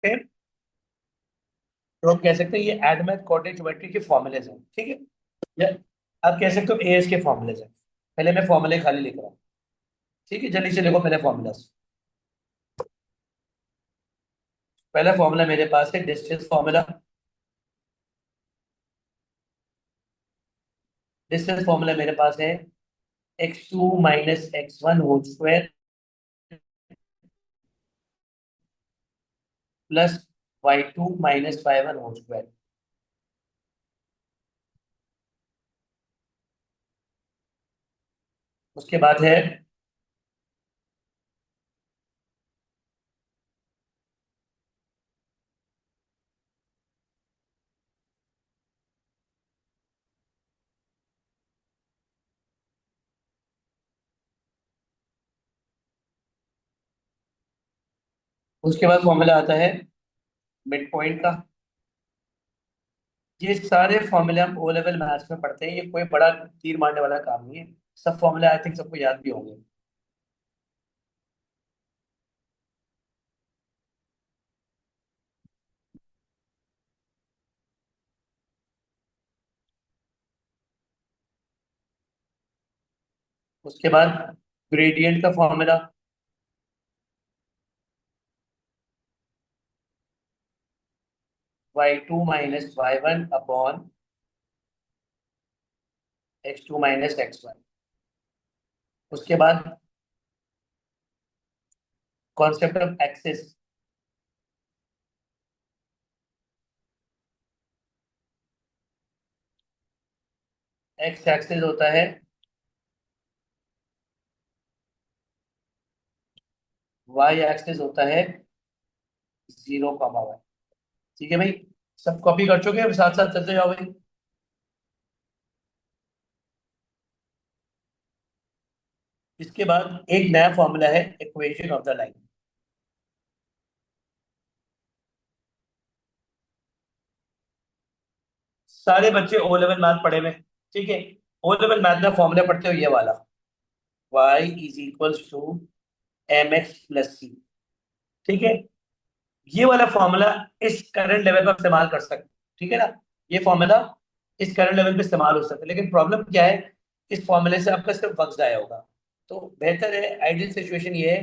हैं, तो हम कह सकते हैं ये एडमेथ कोऑर्डिनेट ज्योमेट्री के फॉर्मूलेज हैं, ठीक है। या आप कह सकते हो एएस के फॉर्मूलेज हैं। पहले मैं फॉर्मूले खाली लिख रहा हूँ, ठीक है, जल्दी से लिखो पहले फॉर्मूलाज। पहला फॉर्मूला मेरे पास है डिस्टेंस फॉर्मूला। डिस्टेंस फॉर्मूला मेरे पास है x2 - x1 whole square plus y2 - y1 whole square. उसके बाद है, उसके बाद फॉर्मूला आता है मिड पॉइंट का। ये सारे फॉर्मूले हम ओ लेवल मैथ्स में पढ़ते हैं, ये कोई बड़ा तीर मारने वाला काम नहीं है। सब फॉर्मूले आई थिंक सबको याद भी होंगे। उसके बाद ग्रेडियंट का formula, y2 - y1 upon x2 - x1। उसके बाद concept of axis. X axis होता है, वाई एक्सिस होता है 0, 1। ठीक है भाई, सब कॉपी कर चुके हैं, साथ साथ चलते जाओ भाई। इसके बाद एक नया फॉर्मूला है इक्वेशन ऑफ द लाइन। सारे बच्चे ओ लेवल मैथ पढ़े हुए, ठीक है। ओ लेवल मैथ में फॉर्मूला पढ़ते हो ये वाला, y = mx + c, ठीक है। ये वाला फॉर्मूला इस करंट लेवल पर इस्तेमाल कर सकते, ठीक है ना। ये फॉर्मूला इस करंट लेवल पे इस्तेमाल हो सकता है, लेकिन प्रॉब्लम क्या है, इस फॉर्मूले से आपका सिर्फ वक्त जाया होगा। तो बेहतर है, आइडियल सिचुएशन ये है,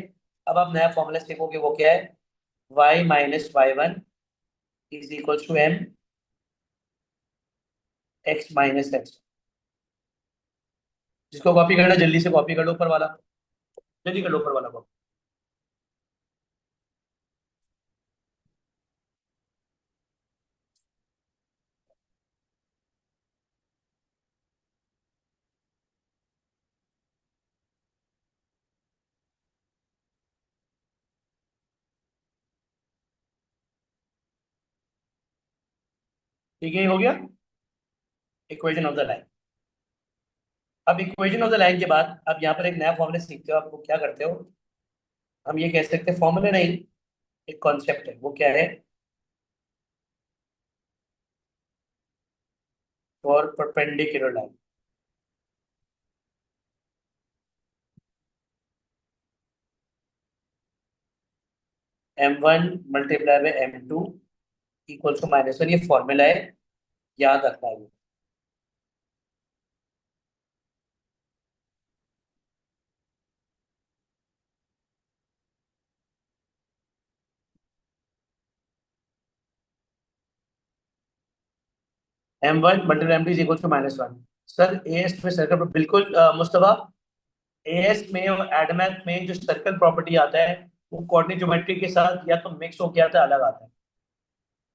अब आप नया फॉर्मूला सीखोगे, वो क्या है, y - y1 = m x - x। जिसको कॉपी करना जल्दी से कॉपी कर लो ऊपर वाला, जल्दी कर लो ऊपर वाला को। ठीक है, ये हो गया इक्वेशन ऑफ द लाइन। अब इक्वेशन ऑफ द लाइन के बाद अब यहाँ पर एक नया फॉर्मूला सीखते हो, आप वो क्या करते हो, हम ये कह सकते हैं फॉर्मूला नहीं, एक कॉन्सेप्ट है, वो क्या है, for perpendicular line. m1 × m2 = -1, ये फॉर्मूला है, याद रखना है। m1 × m2 = -1। सर एएस में सर्कल, बिल्कुल मुस्तफा, एएस में और एडमैथ में जो सर्कल प्रॉपर्टी आता है, वो कोऑर्डिनेट ज्योमेट्री के साथ या तो मिक्स हो के आता है, अलग आता है।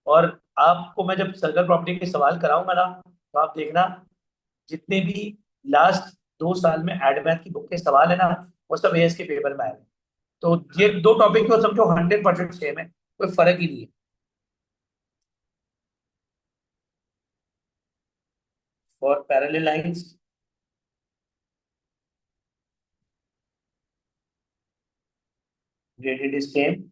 और आपको मैं जब सर्कल प्रॉपर्टी के सवाल कराऊंगा ना, तो आप देखना, जितने भी लास्ट 2 साल में एडमैथ की बुक के सवाल है ना, वो सब एएस के पेपर में आए हैं। तो ये दो टॉपिक को समझो 100% सेम है, कोई फर्क ही नहीं है। For parallel lines gradient is same.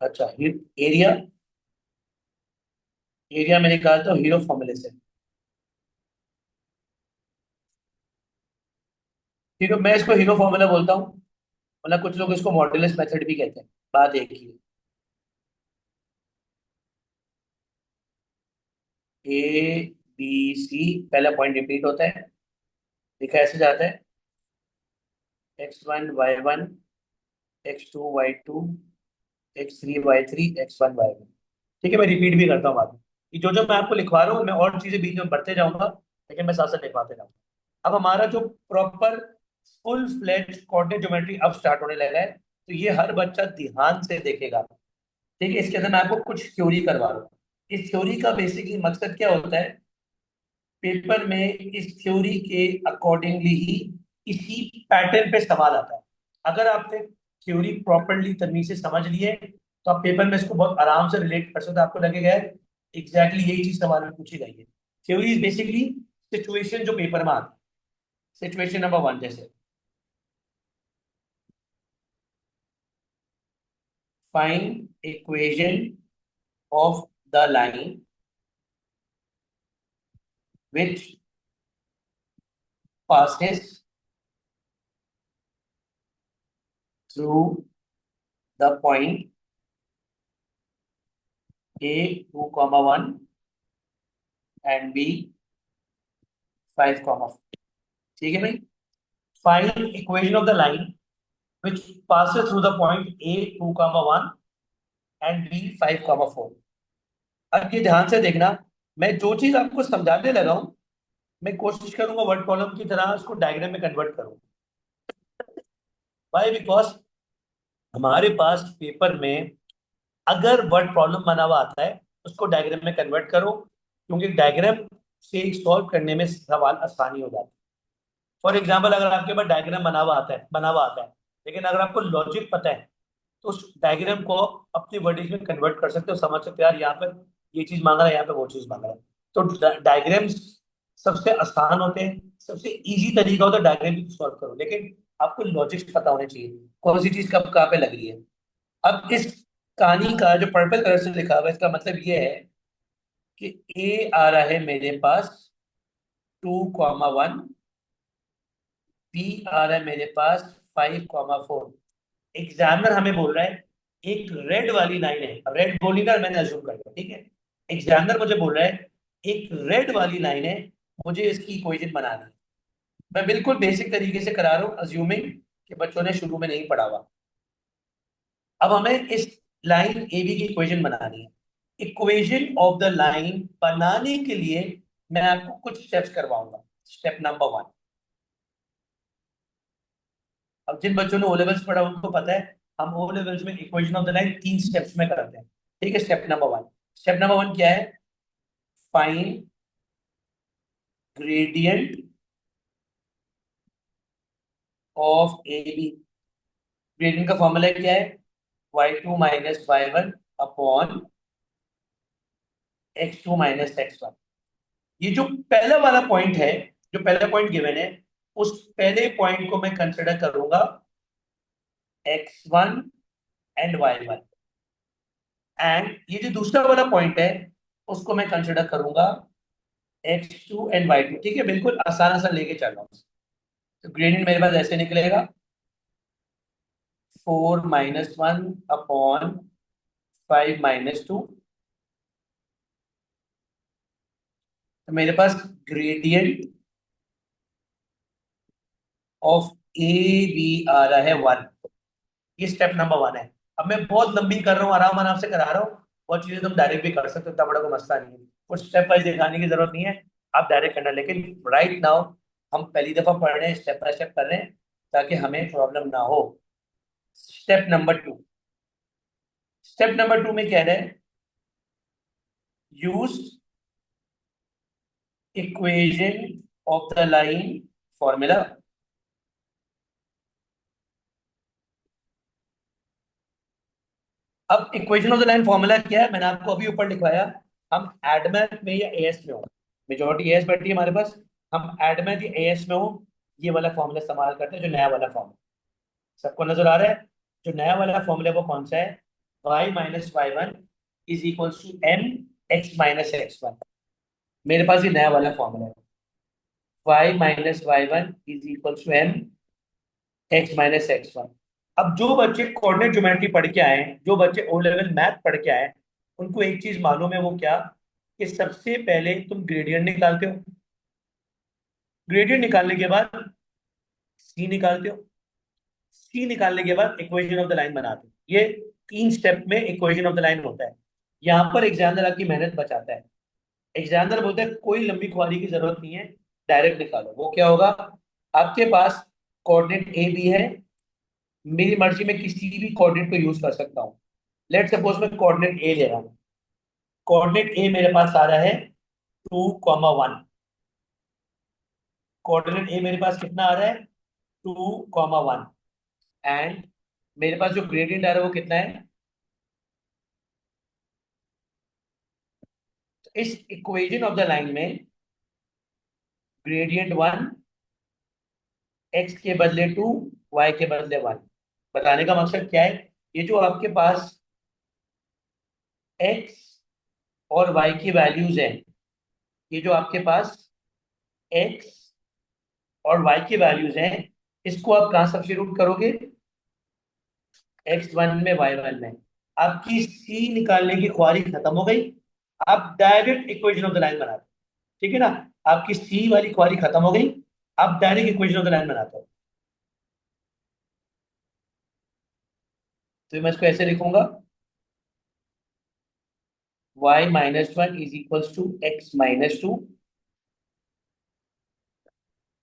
अच्छा, एरिया, एरिया में निकालता हूँ हीरो फॉर्मूले से। हीरो, मैं इसको हीरो फॉर्मूला बोलता हूँ, मतलब कुछ लोग इसको मॉड्यूलस मेथड भी कहते हैं, बात एक ही है। ए बी सी, पहला पॉइंट रिपीट होता है, लिखा ऐसे जाता है, x1 y1, x2 y2, x3 y3, x1 y1। ठीक है, मैं रिपीट भी करता हूँ बाद में, कि जो जो मैं आपको लिखवा रहा हूँ मैं और चीजें बीच में बढ़ते जाऊंगा, लेकिन मैं साथ साथ लिखवाते जाऊंगा। अब हमारा जो proper full fledge coordinate geometry अब स्टार्ट होने लगा है, तो ये हर बच्चा ध्यान से देखेगा। ठीक है, इसके अंदर मैं आपको कुछ थ्योरी करवा रहा हूँ। इस थ्योरी का बेसिकली मकसद क्या होता है, पेपर में इस थ्योरी के अकॉर्डिंगली ही इसी पैटर्न पे सवाल आता है। अगर आपने थ्योरी प्रॉपरली तमीज से समझ ली है, तो आप पेपर में इसको बहुत आराम से रिलेट कर सकते हो, आपको लगेगा यार एग्जैक्टली यही चीज सवाल में पूछी गई है। थ्योरी इज बेसिकली सिचुएशन जो पेपर में आती है। सिचुएशन नंबर वन, जैसे find equation of the line which passes through the point A 2, 1 and B 5, 4। ठीक है भाई, find equation of the line which passes through the point A 2, 1 and B 5, 4। अब ये ध्यान से देखना, मैं जो चीज आपको समझाने लगा हूं, मैं कोशिश करूंगा वर्ड प्रॉब्लम की तरह उसको डायग्राम में कन्वर्ट करूं। वाई? बिकॉज हमारे पास पेपर में अगर वर्ड प्रॉब्लम बना हुआ आता है, उसको डायग्राम में कन्वर्ट करो, क्योंकि डायग्राम से सॉल्व करने में सवाल आसानी हो जाती है। फॉर एग्जाम्पल, अगर आपके पास डायग्राम बना हुआ आता है, लेकिन अगर आपको लॉजिक पता है, तो उस डायग्राम को अपनी वर्डिंग में कन्वर्ट कर सकते हो, समझ सकते हो यार यहाँ पर ये चीज मांग रहा है, यहाँ पे वो चीज मांग रहा है। तो डायग्राम्स सबसे आसान होते हैं, सबसे इजी तरीका होता है डायग्राम की सॉल्व करो, लेकिन आपको लॉजिक्स पता होने चाहिए, कौन सी चीज कब कहाँ पे लग रही है। अब इस कहानी का जो पर्पल कलर से लिखा हुआ है, इसका मतलब ये है कि ए आ रहा है मेरे पास 2, 1, बी आ रहा है मेरे पास 5, 4। एग्जामिनर हमें बोल रहा है एक रेड वाली लाइन है, रेड बोली ना, मैंने अज्यूम कर लिया, ठीक है। एग्जामिनर मुझे बोल रहा है एक रेड वाली लाइन है, मुझे इसकी इक्वेशन बनानी है। मैं बिल्कुल बेसिक तरीके से करा रहा हूँ, अज्यूमिंग कि बच्चों ने शुरू में नहीं पढ़ा हुआ। अब हमें इस लाइन ए बी की इक्वेशन बनानी है। इक्वेशन ऑफ द लाइन बनाने के लिए मैं आपको कुछ स्टेप्स करवाऊंगा। स्टेप नंबर वन, अब जिन बच्चों ने ओ लेवल्स पढ़ा उनको पता है, हम ओ लेवल्स में equation of the line 3 steps में करते हैं। ठीक है, step number one. Step number one क्या है? Find gradient of A B. Gradient का फॉर्मूला क्या है? y2 - y1 upon x2 - x1। ये जो पहला वाला पॉइंट है, जो पहला पॉइंट गिवन है, उस पहले पॉइंट को मैं कंसिडर करूंगा x1 and y1, एंड ये जो दूसरा वाला पॉइंट है उसको मैं कंसिडर करूंगा x2 and y2। ठीक है, बिल्कुल आसान आसान लेके चल रहा हूँ। तो ग्रेडियंट मेरे पास ऐसे निकलेगा, 4 - 1 अपॉन 5 - 2। तो मेरे पास ग्रेडियंट ऑफ ए बी आ रहा है 1। ये स्टेप नंबर वन है। अब मैं बहुत लंबी कर रहा हूँ, आराम आराम से करा रहा हूँ, बहुत चीजें तुम डायरेक्ट भी कर सकते हो, इतना बड़ा कोई मसला नहीं है, कुछ स्टेप वाइज दिखाने की जरूरत नहीं है, आप डायरेक्ट करना। लेकिन राइट नाउ हम पहली दफा पढ़ रहे हैं, स्टेप बाय स्टेप कर रहे हैं, ताकि हमें प्रॉब्लम ना हो। Step number two, step number two में कह रहे हैं use equation of the line formula. अब equation of the line formula क्या है, मैंने आपको अभी ऊपर लिखवाया। हम एडमैथ में या एएस में हो, मेजोरिटी एएस बैठी है हमारे पास, हम एडमैथ या एएस में हो, ये वाला फॉर्मूला इस्तेमाल करते हैं, जो नया वाला फॉर्मूला सबको नजर आ रहा है। जो नया वाला फॉर्मूला वो कौन सा है? y - y1 is equal to m x - x1। मेरे पास ये नया वाला फॉर्मूला है, y - y1 is equal to m x-x1। अब जो बच्चे कोऑर्डिनेट ज्योमेट्री पढ़ के आए हैं, जो बच्चे ओ लेवल मैथ पढ़ के आए हैं, उनको एक चीज मालूम है, वो क्या? कि सबसे पहले तुम ग्रेडियंट निकालते हो, ग्रेडियंट निकालने के बाद सी निकालते हो, सी निकालने के बाद इक्वेशन ऑफ द लाइन बनाते हो। ये 3 स्टेप में इक्वेशन ऑफ द लाइन होता है। यहाँ पर एग्जामिनर आपकी मेहनत बचाता है। एग्जामिनर बोलता है कोई लंबी ख्वारी की जरूरत नहीं है, डायरेक्ट निकालो। वो क्या होगा? आपके पास कोऑर्डिनेट ए बी है, मेरी मर्जी में किसी भी कोऑर्डिनेट को यूज कर सकता हूँ। लेट सपोज मैं कोऑर्डिनेट ए ले रहा हूँ। कोऑर्डिनेट ए मेरे पास आ रहा है 2,1। कोऑर्डिनेट ए मेरे पास कितना आ रहा है? 2,1। एंड मेरे पास जो ग्रेडियंट आ रहा है वो कितना है? तो इस इक्वेशन ऑफ द लाइन में ग्रेडियंट 1, एक्स के बदले 2, वाई के बदले 1। बताने का मकसद क्या है? ये जो आपके पास एक्स और वाई की वैल्यूज हैं, ये जो आपके पास एक्स और वाई की वैल्यूज हैं, इसको आप कहाँ सब्स्टिट्यूट करोगे? x1 में y1 में। आपकी सी निकालने की ख्वारी खत्म हो गई। आप direct equation of the line बनाते हो। ठीक है ना? आपकी सी वाली ख्वारी खत्म हो गई, आप direct equation of the line बनाते हो। तो मैं इसको ऐसे लिखूंगा, y-1 is equals to x-2।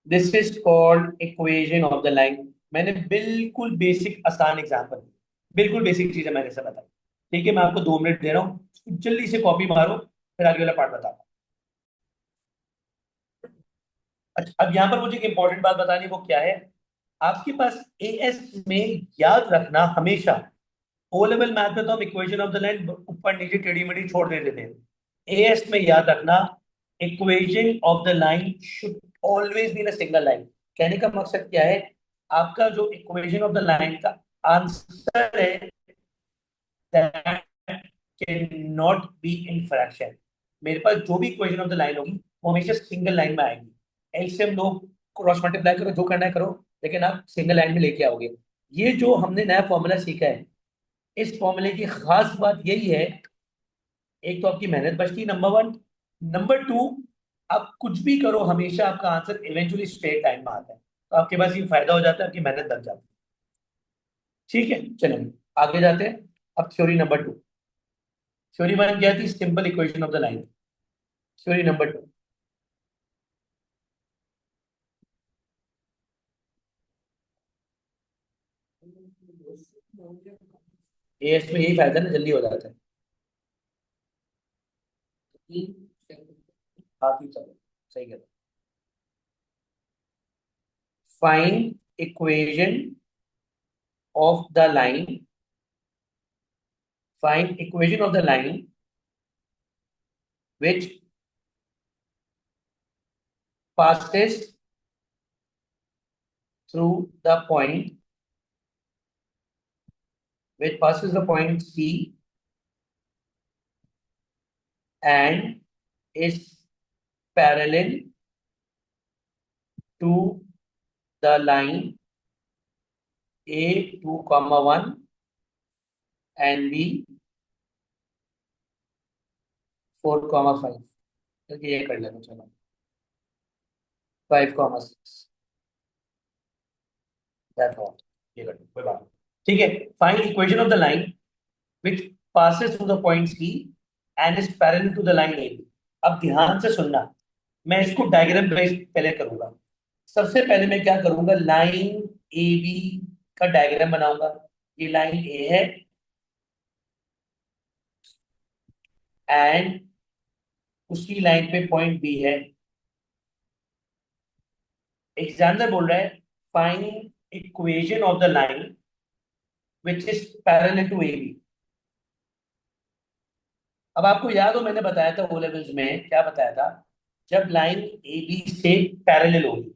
This is called equation of the line. मैंने बिल्कुल बेसिक आसान एग्जांपल, बिल्कुल बेसिक चीजें मैंने से बताई। ठीक है, मैं आपको 2 मिनट दे रहा हूँ, जल्दी से कॉपी मारो, फिर आगे वाला पार्ट बताता हूँ। अच्छा, अब यहाँ पर मुझे एक इंपॉर्टेंट बात बतानी, वो क्या है? आपके पास एएस में याद रखना हमेशा, ओ लेवल मैथ में तो हम इक्वेशन ऑफ द लाइन ऊपर नीचे टेढ़ी मेढ़ी छोड़ देते थे। एएस में याद रखना, equation of the line should always be in a single line. कहने का मकसद क्या है? आपका जो इक्वेशन ऑफ द लाइन का आंसर है, that can not be in fraction. मेरे पास जो भी इक्वेशन ऑफ द लाइन होगी वो हमेशा सिंगल लाइन में आएगी। एलसीएम लो, क्रॉस मल्टीप्लाई करो, जो करना है करो, लेकिन आप सिंगल लाइन में लेके आओगे। ये जो हमने नया फॉर्मूला सीखा है, इस फॉर्मूले की खास बात यही है, एक तो आपकी मेहनत बचती, नंबर 1। नंबर 2, आप कुछ भी करो हमेशा आपका आंसर इवेंचुअली स्ट्रेट लाइन में आता है। तो आपके पास ये फायदा हो जाता है, आपकी मेहनत बच जाती है। ठीक है, चलिए आगे जाते हैं। अब थ्योरी नंबर 2। थ्योरी 1 क्या थी? Simple equation of the line. Theory number 2, as में यही फायदा है ना, जल्दी हो जाता है। हाँ ठीक, चलो सही कहते। Find equation of the line, find equation of the line which passes through the point, which passes the point C and is parallel to the line A 2,1 and B 4,5। चलिए ये कर लेते हैं, चलो 5,6। दैट ऑल, ये कर लो, कोई बात नहीं। ठीक है, find equation of the line which passes through the point C and is parallel to the line AB। अब ध्यान से सुनना, मैं इसको डायग्राम बेस्ड पहले करूंगा। सबसे पहले मैं क्या करूंगा? लाइन ए बी का डायग्राम बनाऊंगा। ये लाइन ए है एंड उसकी लाइन पे पॉइंट बी है। एग्जामिनर बोल रहा है find equation of the line which is parallel to A B. अब आपको याद हो मैंने बताया था ओ लेवल्स में, क्या बताया था? जब लाइन ए बी से पैरेलल होगी,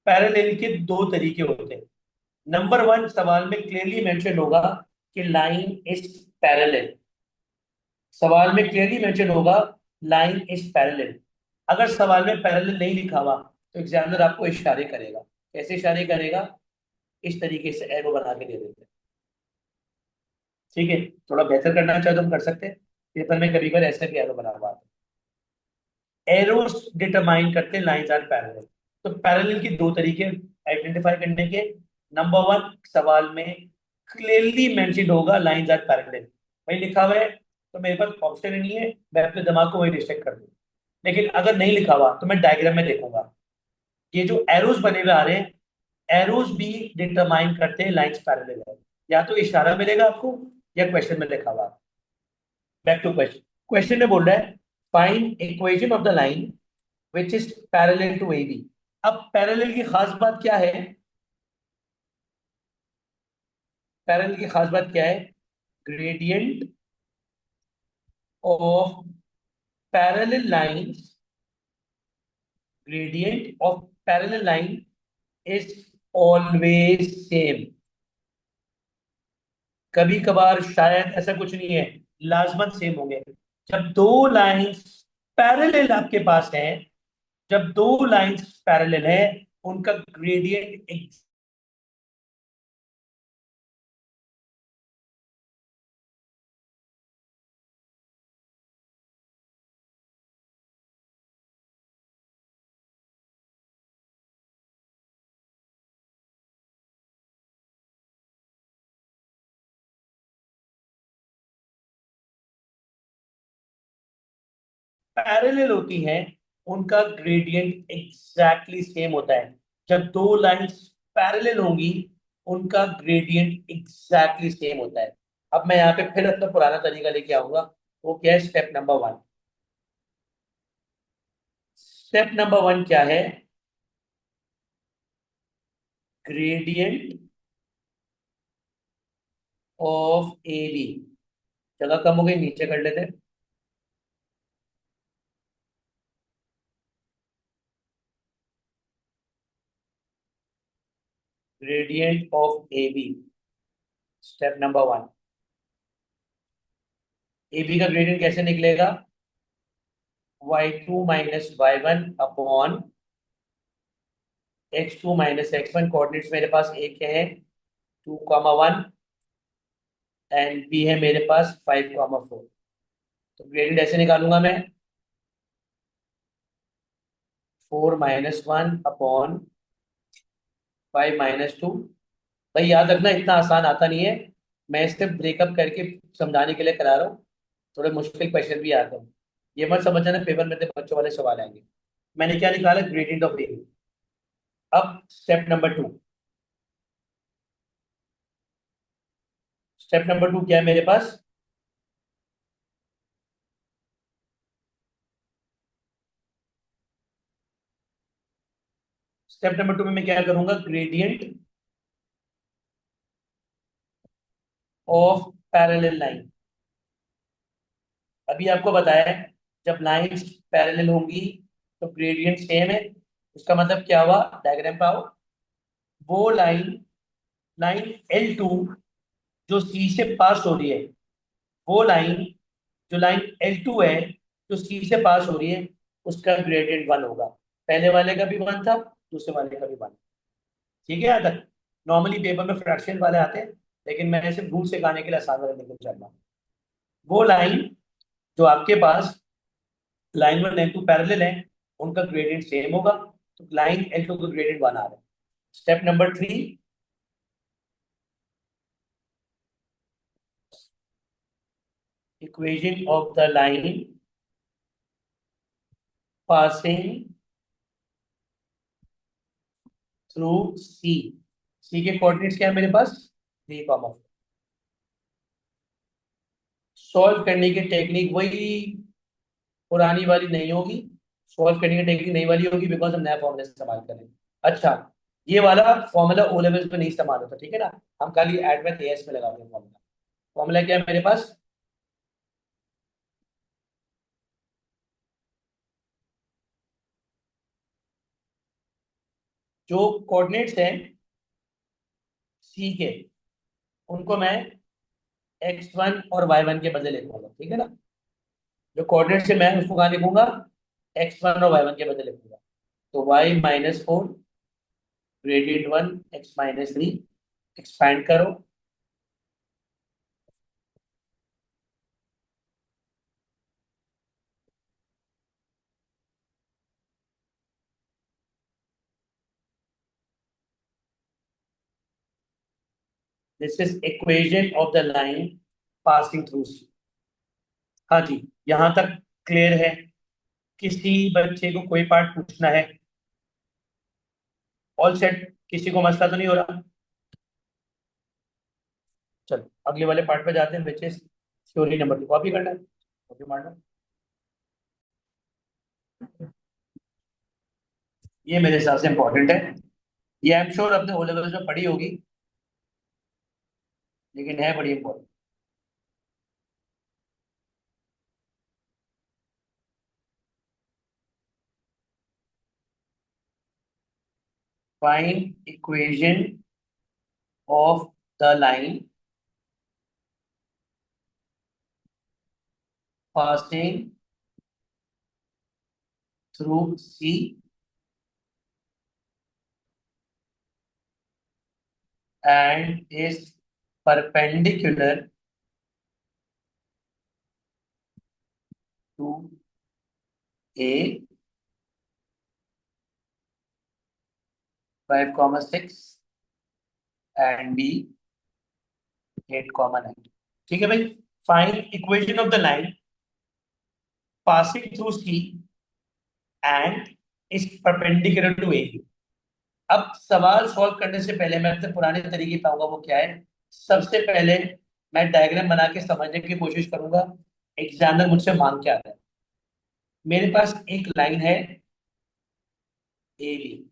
पैरेलल के 2 तरीके होते हैं। नंबर 1, सवाल में क्लियरली मेंशन होगा कि लाइन इज पैरेलल। सवाल में क्लियरली मेंशन होगा लाइन इज पैरेलल। अगर सवाल में पैरेलल नहीं लिखा हुआ तो एग्जामिनर आपको इशारे करेगा। कैसे इशारे करेगा? इस तरीके से एरो बना के दे देते हैं। ठीक है, थोड़ा बेहतर करना चाहे तो हम कर सकते हैं। पेपर में कभी कभी ऐसे भी एरो बना हुआ है। एरोस डिटरमाइन करते हैं लाइंस आर पैरेलल। तो पैरेलल की दो तरीके आइडेंटिफाई करने के। नंबर वन, सवाल में क्लियरली मेंशन होगा लाइंस आर पैरेलल, वही लिखा हुआ है, तो मेरे पास ऑप्शन ही नहीं है, मैं अपने दिमाग को वही डिस्ट्रैक्ट कर दूँ। लेकिन अगर नहीं लिखा हुआ तो मैं डायग्राम में देखूंगा, ये जो एरोस बने हुए आ रहे हैं, एरोस भी डिटरमाइन करते हैं लाइंस पैरेलल है। या तो इशारा मिलेगा आपको, या क्वेश्चन में लिखा हुआ। Back to question. क्वेश्चन में बोल रहा है find equation of the line which is parallel to A B. अब पैरेलल की खास बात क्या है? पैरेलल की खास बात क्या है? Gradient of parallel lines, gradient of parallel line is always same. कभी कभार शायद ऐसा कुछ नहीं है, लाजमन सेम होंगे। जब दो लाइंस पैरेलल आपके पास हैं, जब दो लाइंस पैरेलल है, उनका ग्रेडियंट पैरेलल होती हैं, उनका ग्रेडियंट एग्जैक्टली सेम होता है। जब दो लाइंस पैरेलल होंगी, उनका ग्रेडियंट एग्जैक्टली सेम होता है। अब मैं यहाँ पे फिर अपना पुराना तरीका लेके आऊंगा। वो क्या है? Step number one. Step number one क्या है? Gradient of A B. जगह कम हो गई, नीचे कर लेते हैं। Gradient of A B, step number one. A B का ग्रेडियंट कैसे निकलेगा? y2 minus Y one upon x2 minus X one. Coordinates मेरे पास एक क्या है? 2, 1, एंड बी है मेरे पास 5, 4। तो ग्रेडियंट ऐसे निकालूंगा मैं, 4 - 1 अपॉन 5 - 2। भाई याद रखना, इतना आसान आता नहीं है। मैं इससे ब्रेकअप करके समझाने के लिए करा रहा हूँ। थोड़े मुश्किल क्वेश्चन भी आते हैं, ये मत समझना पेपर में तो बच्चों वाले सवाल आएंगे। मैंने क्या निकाला? ग्रेडियंट ऑफ ए। अब step number two. Step number to क्या है मेरे पास? स्टेप नंबर टू में मैं क्या करूंगा? Gradient of parallel line. अभी आपको बताया है, जब लाइंस पैरेलल होंगी तो ग्रेडियंट सेम है। उसका मतलब क्या हुआ? डायग्राम पे आओ। वो लाइन, लाइन L2 जो सी से पास हो रही है, वो लाइन, जो लाइन L2 है जो सी से पास हो रही है, उसका ग्रेडियंट 1 होगा। पहले वाले का भी 1 था, दूसरे वाले का भी 1। ठीक है यहाँ तक? नॉर्मली पेपर में फ्रैक्शन वाले आते हैं, लेकिन मैं सिर्फ रूल सिखाने के लिए आसान वाले निकल चल रहा हूँ। वो लाइन जो आपके पास line one line two parallel है, उनका ग्रेडियंट सेम होगा। तो लाइन L2 का ग्रेडियंट 1 आ रहा है। Step number three, equation of the line passing through C. C के कोऑर्डिनेट्स क्या है मेरे पास? 3, 4। सॉल्व करने की टेक्निक वही पुरानी वाली नहीं होगी। सॉल्व करने की टेक्निक नई वाली होगी, बिकॉज हम नया फॉर्मूला इस्तेमाल करेंगे। अच्छा, ये वाला फॉर्मूला ओ लेवल्स में नहीं इस्तेमाल होता, ठीक है ना? हम खाली एड में एस में लगाते हैं फॉर्मूला। फॉर्मूला क्या है मेरे पास? जो कोऑर्डिनेट्स हैं सी के, उनको मैं x1 और y1 के बदले लिखूंगा, ठीक है ना? जो कोऑर्डिनेट्स है मैं उसको कहाँ लिखूंगा? x1 और y1 के बदले लिखूंगा। तो y -4 ग्रेडियंट 1 x -3 एक्सपैंड करो। This is equation of the line passing through C. हाँ जी, यहाँ तक क्लियर है? किसी बच्चे को कोई पार्ट पूछना है? ऑल सेट, किसी को मसला तो नहीं हो रहा? चलो अगले वाले पार्ट पे जाते हैं, which is theory number 2। Copy करना है, कॉपी मारना। ये मेरे हिसाब से इंपॉर्टेंट है। ये आई एम श्योर अपने ओ लेवल्स में पढ़ी होगी, लेकिन है बड़ी important. Find equation of the line passing through C and is perpendicular to A 5,6 and B 8,9। ठीक है भाई। Find equation of the line passing through C and is perpendicular to A. अब सवाल सॉल्व करने से पहले मैं अपने पुराने तरीके पे आऊंगा। वो क्या है? सबसे पहले मैं डायग्राम बना के समझने की कोशिश करूंगा एग्जामिनर मुझसे मांग क्या रहा है। मेरे पास एक लाइन है ए बी।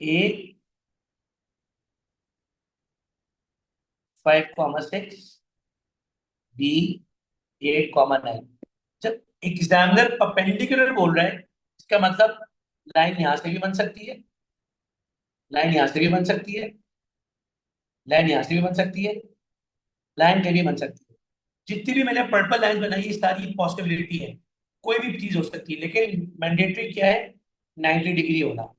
A 5,6, B 8,9। जब एग्जामिनर परपेंडिकुलर बोल रहा है, इसका मतलब लाइन यहां से भी बन सकती है, लाइन यहां से भी बन सकती है, लाइन यहां से भी बन सकती है, लाइन कहीं भी बन सकती है। जितनी भी मैंने पर्पल लाइन बनाई है सारी पॉसिबिलिटी है, कोई भी चीज हो सकती है, लेकिन मैंडेटरी क्या है? 90 डिग्री होना।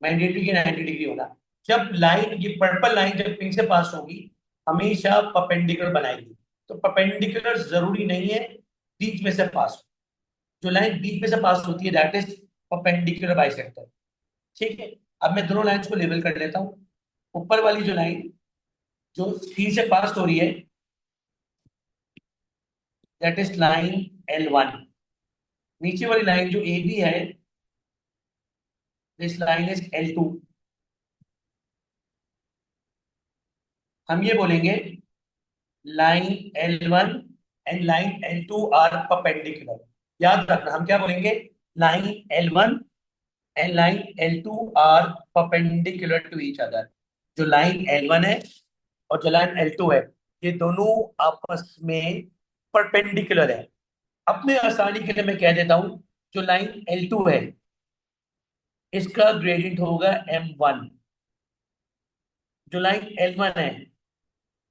मैंडेटरी की 90 डिग्री होना। जब लाइन, ये पर्पल लाइन जब पिंक से पास होगी, हमेशा परपेंडिकुलर बनाएगी। तो परपेंडिकुलर जरूरी नहीं है बीच में से पास हो। जो लाइन बीच में से पास होती है दैट इज परपेंडिकुलर बाइसेक्टर। ठीक है। अब मैं दोनों लाइंस को लेवल कर लेता हूँ। ऊपर वाली जो लाइन जो सी से पास हो रही है दैट इज लाइन L1। नीचे वाली लाइन जो ए बी है, दिस लाइन इज L2। हम ये बोलेंगे line L1 and line L2 are perpendicular. याद रखना हम क्या बोलेंगे? Line L1 and line L2 are perpendicular to each other. जो लाइन L1 है और जो लाइन L2 है, ये दोनों आपस में परपेंडिकुलर है। अपने आसानी के लिए मैं कह देता हूं, जो लाइन L2 है इसका ग्रेडियंट होगा M1। जो लाइन L1 है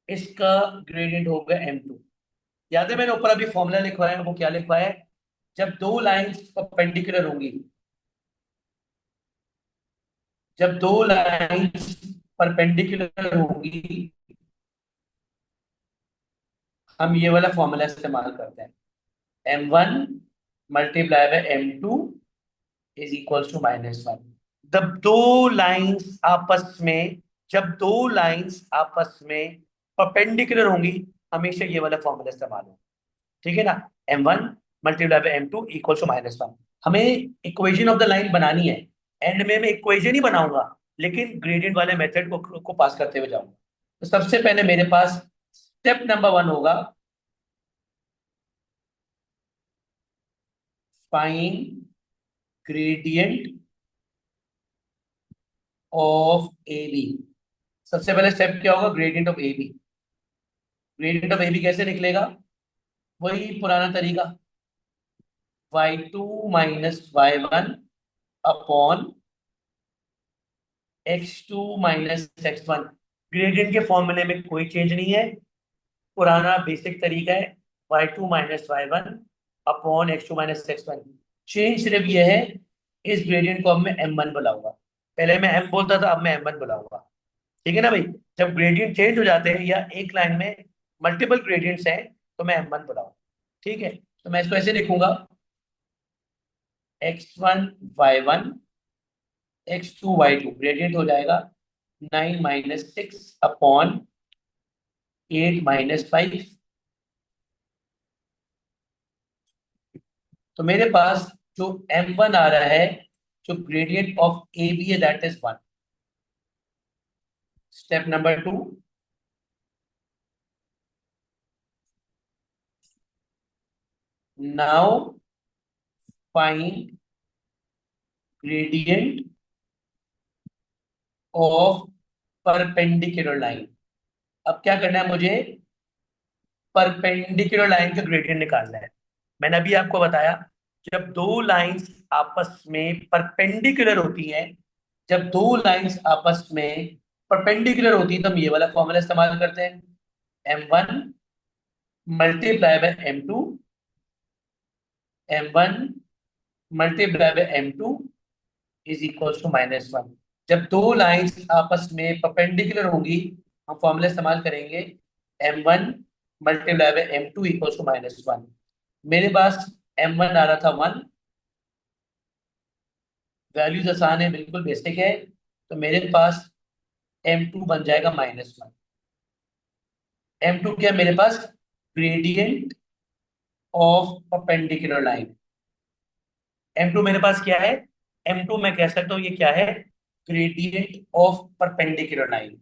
इसका ग्रेडियंट होगा M2। याद है मैंने ऊपर अभी फॉर्मूला लिखवाया है, वो क्या लिखवाया है? जब दो लाइंस परपेंडिकुलर होंगी, जब दो लाइंस परपेंडिकुलर होंगी, हम ये वाला फॉर्मूला इस्तेमाल करते हैं। M1 multiply by M2 is equal to -1। जब दो लाइंस आपस में, जब दो लाइंस आपस में परपेंडिकुलर होंगी, हमेशा ये वाला फॉर्मूला इस्तेमाल हो। ठीक है ना? M1 multiply by M2 equal to -1। हमें इक्वेशन ऑफ द लाइन बनानी है। एंड में मैं इक्वेशन ही बनाऊंगा, लेकिन ग्रेडियंट वाले मेथड को पास करते हुए जाऊंगा। तो सबसे पहले मेरे पास स्टेप नंबर 1 होगा, find gradient of A B. सबसे पहले स्टेप क्या होगा? Gradient of A B. Gradient of A B कैसे निकलेगा? वही पुराना तरीका, y2 minus y1 upon x2 minus x1। Gradient के फॉर्मूले में कोई चेंज नहीं है, पुराना बेसिक तरीका है, y2 minus y1 upon x2 minus x1। Change सिर्फ ये है, इस ग्रेडियंट को अब मैं M1 बुलाऊंगा। पहले मैं एम बोलता था, अब मैं M1 बुलाऊंगा। ठीक है ना भाई। जब ग्रेडियंट चेंज हो जाते हैं या एक लाइन में मल्टीपल ग्रेडियंट्स हैं तो मैं M1 बुलाऊंगा। ठीक है, तो मैं इसको ऐसे लिखूंगा, x1 y1 x2 y2, gradient हो जाएगा 9 - 6 अपॉन 8 - 5। तो मेरे पास जो M1 आ रहा है, जो ग्रेडियंट ऑफ ए बी है, that is 1। Step number 2, now find gradient of perpendicular line. अब क्या करना है मुझे, परपेंडिकुलर लाइन का ग्रेडियंट निकालना है। मैंने अभी आपको बताया, जब दो लाइंस आपस में परपेंडिकुलर होती हैं, जब दो लाइंस आपस में परपेंडिकुलर होती है तो हम ये वाला फॉर्मूला इस्तेमाल करते हैं, M1 multiply by M2, M1 multiply by M2 is equal to -1। जब दो लाइंस आपस में परपेंडिकुलर होंगी, हम फॉर्मूला इस्तेमाल करेंगे, M1 multiply by M2 equal to -1। मेरे पास M1 आ रहा था 1, वैल्यूज आसान है, बिल्कुल बेसिक है। तो मेरे पास M2 बन जाएगा -1। M2 क्या है मेरे पास, gradient of perpendicular line. M2 मेरे पास क्या है, M2 मैं कह सकता हूं ये क्या है, ग्रेडियंट ऑफ परपेंडिकुलर लाइन।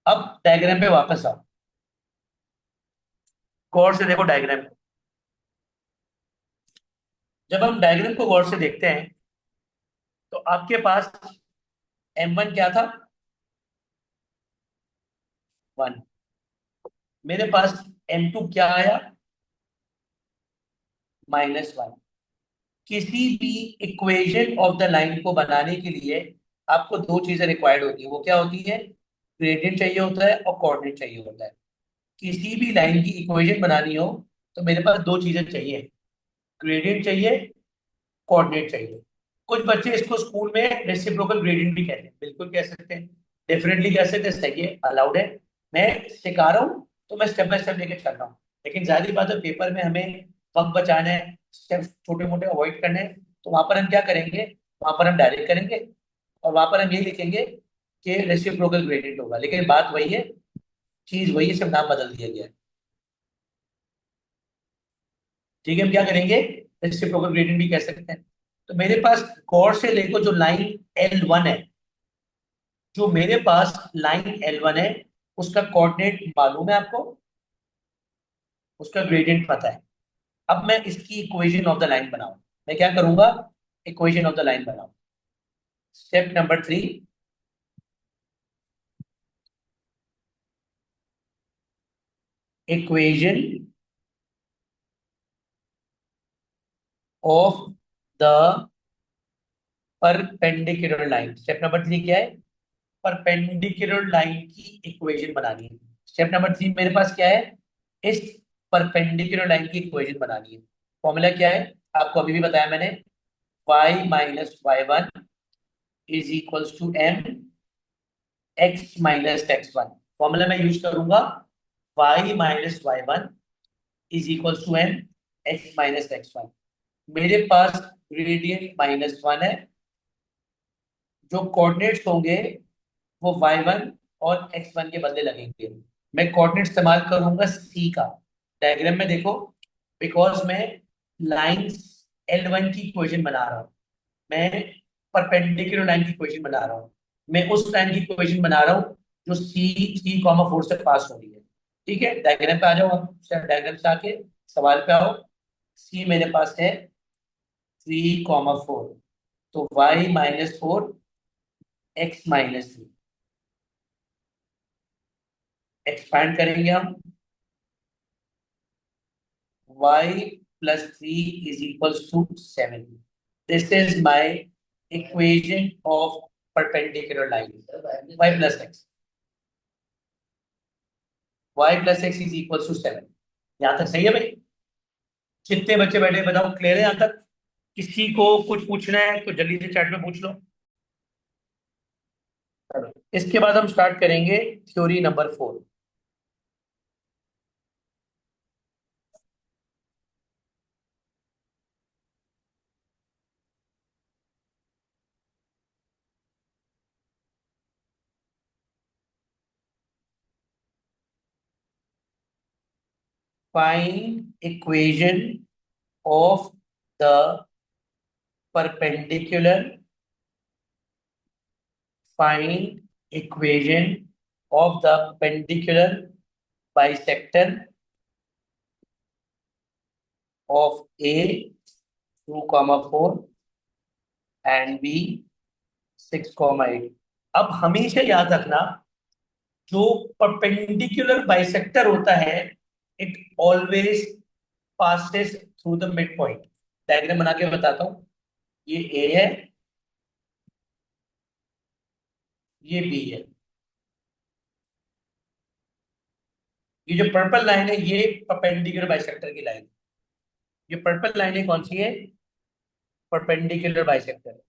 अब डायग्राम पे वापस आओ, गौर से देखो डायग्राम को। जब हम डायग्राम को गौर से देखते हैं तो आपके पास M1 क्या था, 1। मेरे पास M2 क्या आया, -1। किसी भी इक्वेशन ऑफ द लाइन को बनाने के लिए आपको दो चीजें रिक्वायर्ड होती है। वो क्या होती है, ग्रेडियंट चाहिए होता है और कोऑर्डिनेट चाहिए होता है। किसी भी लाइन की इक्वेशन बनानी हो तो मेरे पास दो चीजें चाहिए, ग्रेडियंट चाहिए, कोऑर्डिनेट चाहिए। कुछ बच्चे इसको स्कूल में रेसिप्रोकल ग्रेडियंट भी कहते हैं, बिल्कुल कह सकते हैं, डेफिनेटली कह सकते हैं, सही है, अलाउड है। मैं सिखा रहा हूँ तो मैं स्टेप बाय स्टेप लेके चल रहा हूँ। लेकिन जाहिर बात है, पेपर में हमें वक्त बचाना है, स्टेप छोटे मोटे अवॉइड करने हैं, तो वहां पर हम क्या करेंगे, वहां पर हम डायरेक्ट करेंगे और वहां पर हम ये लिखेंगे कि रेसिप्रोकल ग्रेडियंट होगा। लेकिन बात वही है, चीज वही है, सिर्फ नाम बदल दिया गया है। ठीक है, हम क्या करेंगे, रेसिप्रोकल ग्रेडियंट भी कह सकते हैं। तो मेरे पास गौर से देखो, जो लाइन L1 है, जो मेरे पास लाइन L1 है, उसका कोऑर्डिनेट मालूम है आपको, उसका ग्रेडियंट पता है। अब मैं इसकी इक्वेशन ऑफ द लाइन बनाऊं, मैं क्या करूंगा, इक्वेशन ऑफ द लाइन बनाऊं। Step number 3, equation of the perpendicular line. Step number 3 क्या है, परपेंडिकुलर लाइन की इक्वेशन बनानी है। स्टेप नंबर 3 मेरे पास क्या है, इस परपेंडिकुलर लाइन की इक्वेशन बनानी है। फॉर्मूला क्या है, आपको अभी भी बताया मैंने, y - y1 is equals to m x - x1। Formula मैं यूज करूंगा, y - y1 is equals to m x - x1। मेरे पास ग्रेडियंट -1 है, जो कोऑर्डिनेट्स होंगे वो y1 और x1 के बदले लगेंगे। मैं कोऑर्डिनेट इस्तेमाल करूंगा c का। डायग्राम में देखो, बिकॉज मैं लाइंस L1 की इक्वेशन बना रहा हूँ, मैं परपेंडिकुलर लाइन की इक्वेशन बना रहा हूँ, मैं उस लाइन की इक्वेशन बना रहा हूँ जो C3,4 से पास हो रही है। ठीक है, डायग्राम पे आ जाओ, आप डायग्राम से आके सवाल पे आओ। सी मेरे पास है 3,4, तो y - 4 x - 3। एक्सपैंड करेंगे हम, y + 3 is equals to 7। This is my equation of perpendicular line, y + x is equals to 7। यहां तक सही है भाई। जितने बच्चे बैठे हैं, बताओ क्लियर है यहाँ तक? किसी को कुछ पूछना है तो जल्दी से चैट में पूछ लो। चलो, इसके बाद हम स्टार्ट करेंगे theory number 4। Find equation of the perpendicular find equation of the perpendicular bisector of A 2,4 and B 6,8। अब हमेशा याद रखना, जो परपेंडिकुलर बाइसेक्टर होता है it always passes through the mid point. Diagram बना के बताता हूं। ये ए है, ये बी है। ये जो पर्पल लाइन है ये परपेंडिकुलर बाइसेक्टर की लाइन। ये पर्पल लाइन है, कौन सी है? Perpendicular bisector.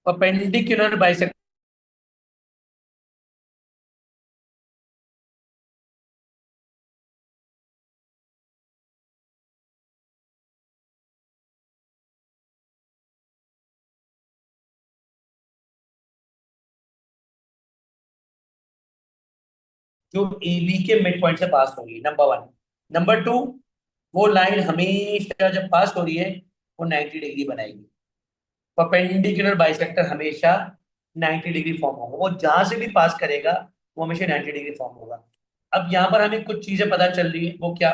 परपेंडिकुलर बाइसेक्टर जो ए बी के मिड पॉइंट से पास हो रही है, नंबर 1। नंबर 2, वो लाइन हमेशा जब पास हो रही है वो 90 डिग्री बनाएगी। परपेंडिकुलर बाइसेक्टर हमेशा 90 डिग्री फॉर्म होगा, वो जहां से भी पास करेगा वो हमेशा 90 डिग्री फॉर्म होगा। अब यहाँ पर हमें कुछ चीजें पता चल रही है, वो क्या?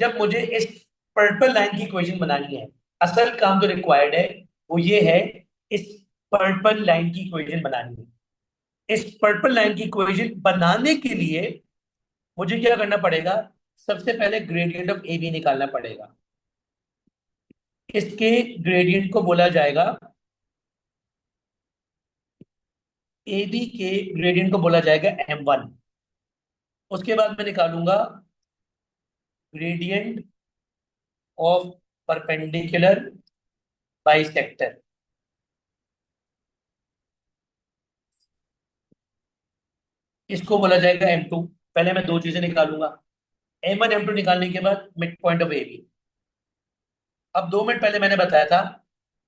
जब मुझे इस पर्पल लाइन की इक्वेशन बनानी है, असल काम जो रिक्वायर्ड है वो ये है, इस पर्पल लाइन की इक्वेशन बनानी है। इस पर्पल लाइन की इक्वेशन बनाने के लिए मुझे क्या करना पड़ेगा? सबसे पहले ग्रेडियंट ऑफ ए बी निकालना पड़ेगा। इसके ग्रेडियंट को बोला जाएगा, ए बी के ग्रेडियंट को बोला जाएगा m1। उसके बाद मैं निकालूंगा ग्रेडियंट ऑफ परपेंडिकुलर बाइसेक्टर। इसको बोला जाएगा m2। पहले मैं दो चीजें निकालूंगा, m1 m2 निकालने के बाद mid point of A B. अब 2 मिनट पहले मैंने बताया था,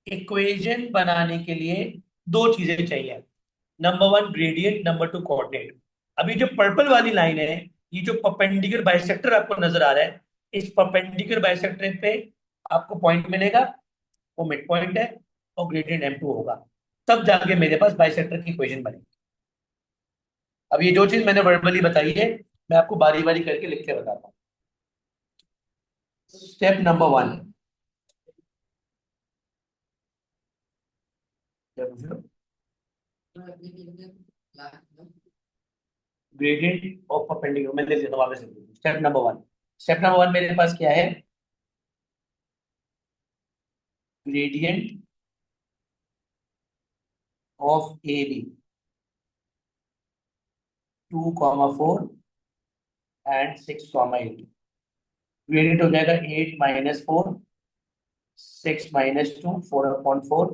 इक्वेशन बनाने के लिए दो चीजें चाहिए। Number 1 gradient, number 2 coordinate. अभी जो पर्पल वाली लाइन है, ये जो परपेंडिकुलर बाइसेक्टर आपको नजर आ रहा है, इस परपेंडिकुलर बाइसेक्टर पे आपको पॉइंट मिलेगा, वो मिड पॉइंट है, और ग्रेडियंट m2 होगा। तब जाके मेरे पास बाइसेक्टर की इक्वेशन बनेगी। अब ये जो चीज मैंने वर्बली बताई है, मैं आपको बारी बारी करके लिख के बताता हूँ। Step number 1, gradient of perpendicular. मैं लिख देता हूँ वापस। स्टेप नंबर 1, स्टेप नंबर 1 मेरे पास क्या है? Gradient of A B 2,4 and 6,8। Gradient हो जाएगा 8 - 4, 6 - 2, 4/4।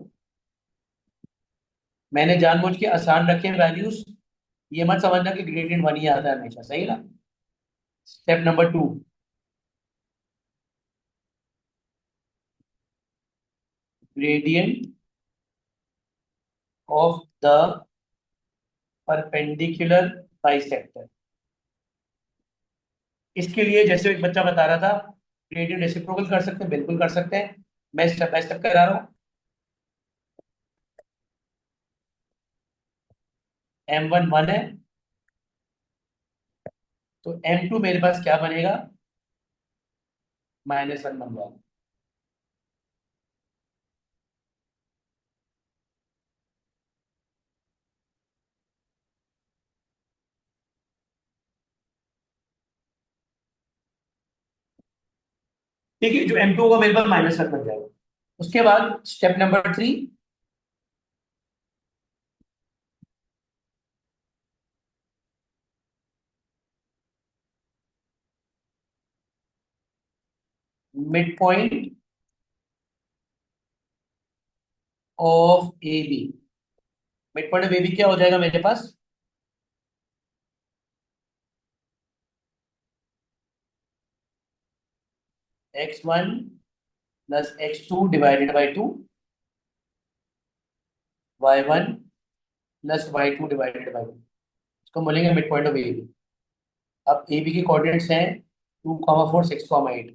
मैंने जानबूझ के आसान रखे वैल्यूज, ये मत समझना कि ग्रेडियंट 1 ही आता है हमेशा, सही ना? Step number 2, gradient of the perpendicular bisector. इसके लिए जैसे एक बच्चा बता रहा था, ग्रेडियंट रेसिप्रोकल कर सकते हैं, बिल्कुल कर सकते हैं। मैं स्टेप बाय स्टेप करा रहा हूँ। m1 1 है, तो m2 मेरे पास क्या बनेगा? -1 बन जाएगा। ठीक है, जो m2 होगा मेरे पास -1 बन जाएगा। उसके बाद step number 3, mid point of A B. Mid point of A B क्या हो जाएगा मेरे पास? x1 plus x2 divided by 2, y1 plus y2 divided by 2, इसको बोलेंगे mid point of A B. अब ए बी के कोऑर्डिनेट्स हैं 2, 4, 6, 8।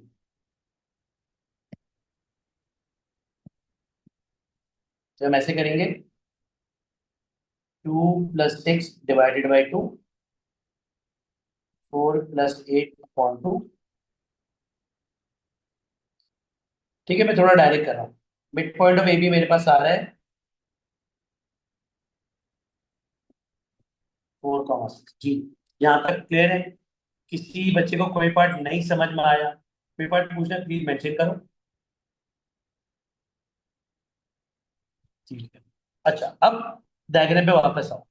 तो हम ऐसे करेंगे 2 + 6 डिवाइडेड बाई 2, 4 + 8/2। ठीक है, मैं थोड़ा डायरेक्ट कर रहा हूँ। Mid point of A B मेरे पास आ रहा है 4, 6 जी। यहाँ तक क्लियर है? किसी बच्चे को कोई पार्ट नहीं समझ में आया, कोई पार्ट पूछना प्लीज मेंशन करो। ठीक है। अच्छा, अब डायग्राम पे वापस आओ।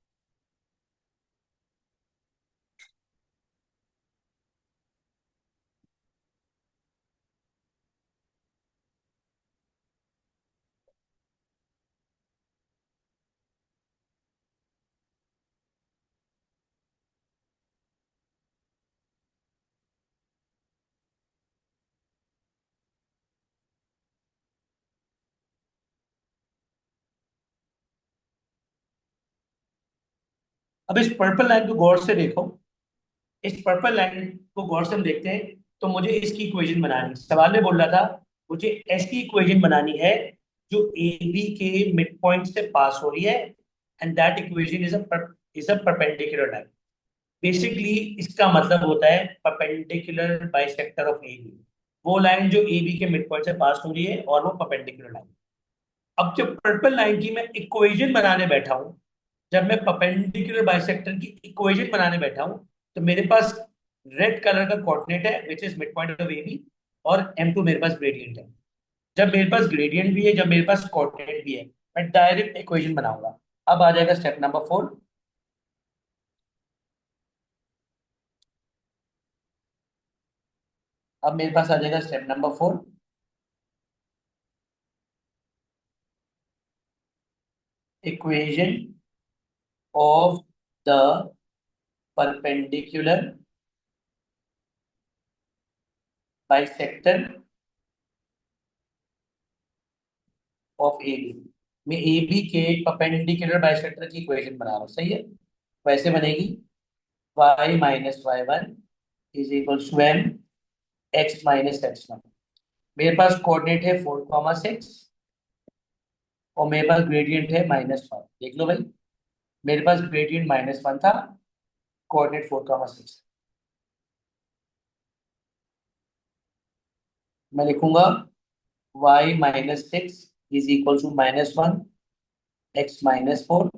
अब इस पर्पल लाइन को गौर से देखो। इस पर्पल लाइन को गौर से हम देखते हैं तो मुझे इसकी इक्वेशन बनानी है। सवाल में बोल रहा था मुझे ऐसी इक्वेशन बनानी है जो ए बी के मिड पॉइंट से पास हो रही है, and that equation is a perpendicular line. Basically इसका मतलब होता है perpendicular bisector of A B, वो लाइन जो ए बी के मिड पॉइंट से पास हो रही है और वो परपेंडिकुलर लाइन। अब जब पर्पल लाइन की मैं इक्वेशन बनाने बैठा हूं, जब मैं परपेंडिकुलर बाइसेक्टर की इक्वेशन बनाने बैठा हूं, तो मेरे पास रेड कलर का कोऑर्डिनेट है which is mid point of A B, और m2 मेरे पास ग्रेडियंट है। जब मेरे पास ग्रेडियंट भी है, जब मेरे पास कोऑर्डिनेट भी है, मैं डायरेक्ट इक्वेशन बनाऊंगा। अब आ जाएगा स्टेप नंबर 4। अब मेरे पास आ जाएगा step number 4। Equation of the perpendicular bisector of A B. मैं ए बी के परपेंडिकुलर बाइसेक्टर की इक्वेशन बना रहा हूँ, सही है? वैसे बनेगी y - y1 is equal to m x - x1। मेरे पास कोऑर्डिनेट है 4, 6, और मेरे पास ग्रेडियंट है -1। देख लो भाई, मेरे पास ग्रेडियंट -1 था, कोऑर्डिनेट 4, 6। मैं लिखूंगा y - 6 is equal to -1 x - 4।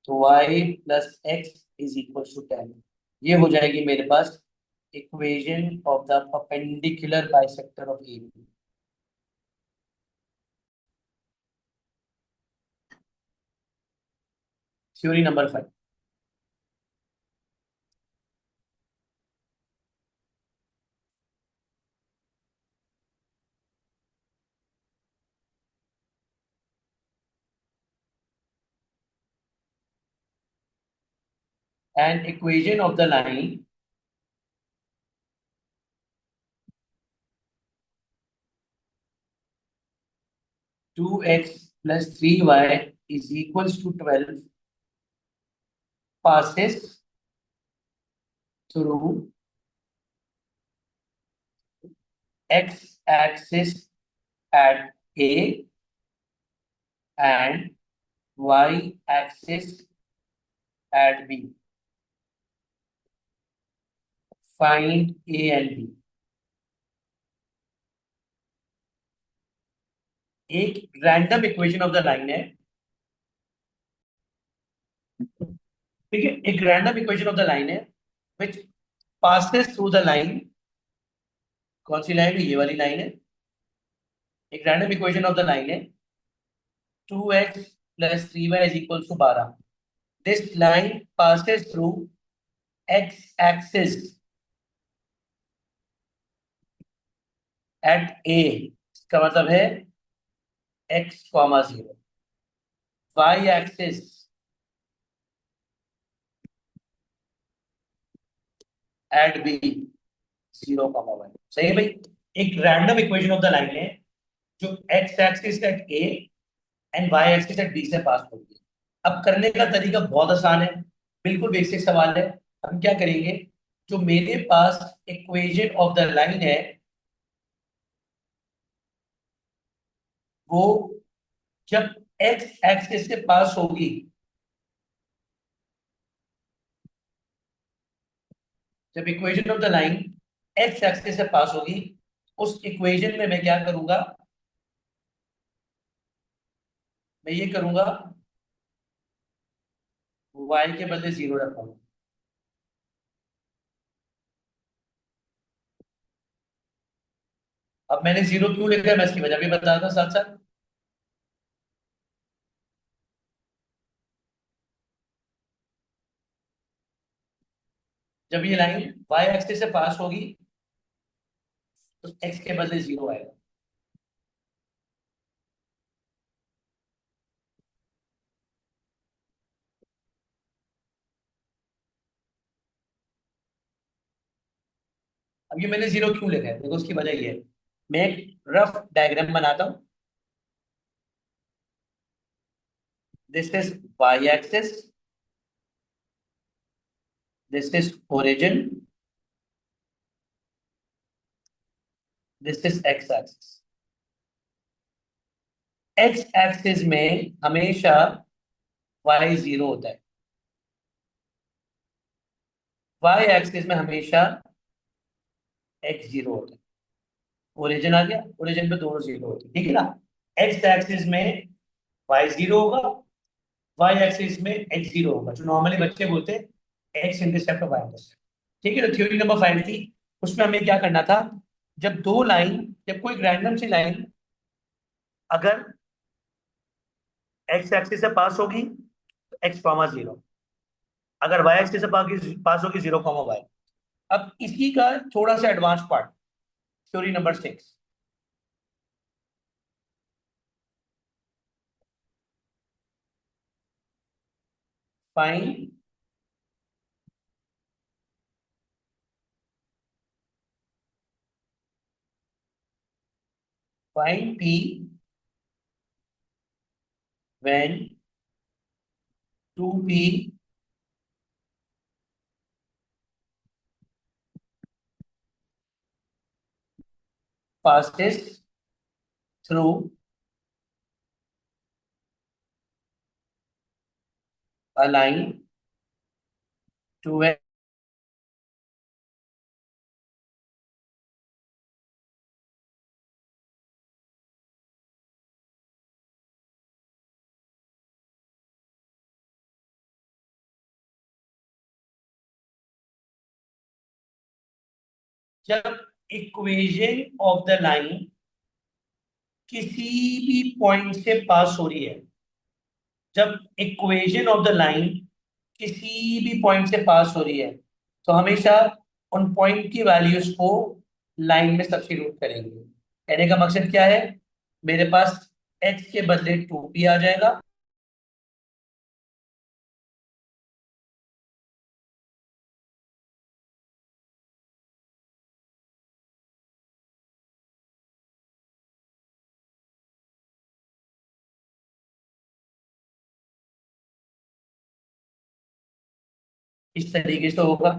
तो y + x is equal to 10। ये हो जाएगी मेरे पास equation of the perpendicular bisector of A. Theory number 5। An equation of the line 2x + 3y is equals to 12 passes through x-axis at A and y-axis at B. Find A and B. एक random equation of the line है, ठीक है? एक random equation of the line है which passes through the line. कौन सी line है? ये वाली लाइन है। एक random equation of the line है 2x + 3y is equals to 12। This line passes through x axis at A, इसका मतलब है x comma zero. Y axis at B, zero comma one. सही है भाई। एक random equation of the line है जो X axis at A and Y axis at B से पास होती है। अब करने का तरीका बहुत आसान है, बिल्कुल बेसिक सवाल है। हम क्या करेंगे, जो मेरे पास इक्वेशन ऑफ द लाइन है वो जब एक्स एक्सिस से पास होगी, जब equation of the line x axis से पास होगी, उस इक्वेशन में मैं क्या करूंगा, मैं ये करूंगा, वाई के बदले जीरो रखूंगा। अब मैंने जीरो क्यों लिखा है मैं इसकी वजह भी बता दूं साथ साथ। जब ये लाइन वाई एक्सिस से पास होगी तो एक्स के बदले जीरो आएगा। अब ये मैंने जीरो क्यों लिखा है, देखो उसकी वजह ये है। मैं एक रफ डायग्राम बनाता हूं। This is Y axis, this is origin, this is X axis. X axis में हमेशा वाई जीरो होता है, वाई एक्सिस में हमेशा एक्स जीरो होता है। ओरिजिन आ गया, ओरिजिन पे दोनों जीरो होते हैं, ठीक है ना। एक्स एक्सिस में वाई जीरो होगा, वाई एक्सिस में एक्स जीरो होगा, जो नॉर्मली बच्चे बोलते हैं एक्स इंटरसेप्ट और वाई इंटरसेप्ट। ठीक है, तो थ्योरी नंबर 5 थी। उसमें हमें क्या करना था, जब दो लाइन, जब कोई रैंडम सी लाइन अगर एक्स एक्सिस से पास होगी तो एक्स कॉमा जीरो, अगर वाई एक्सिस से पास होगी जीरो कॉमा वाई। अब इसी का थोड़ा सा advance part, theory number 6। Find find P when two P passes through a line to a, जब इक्वेशन ऑफ द लाइन किसी भी पॉइंट से पास हो रही है, जब इक्वेशन ऑफ द लाइन किसी भी पॉइंट से पास हो रही है तो हमेशा उन पॉइंट की वैल्यूज को लाइन में सब्स्टिट्यूट करेंगे। कहने का मकसद क्या है, मेरे पास एक्स के बदले टू पी आ जाएगा, इस तरीके से होगा।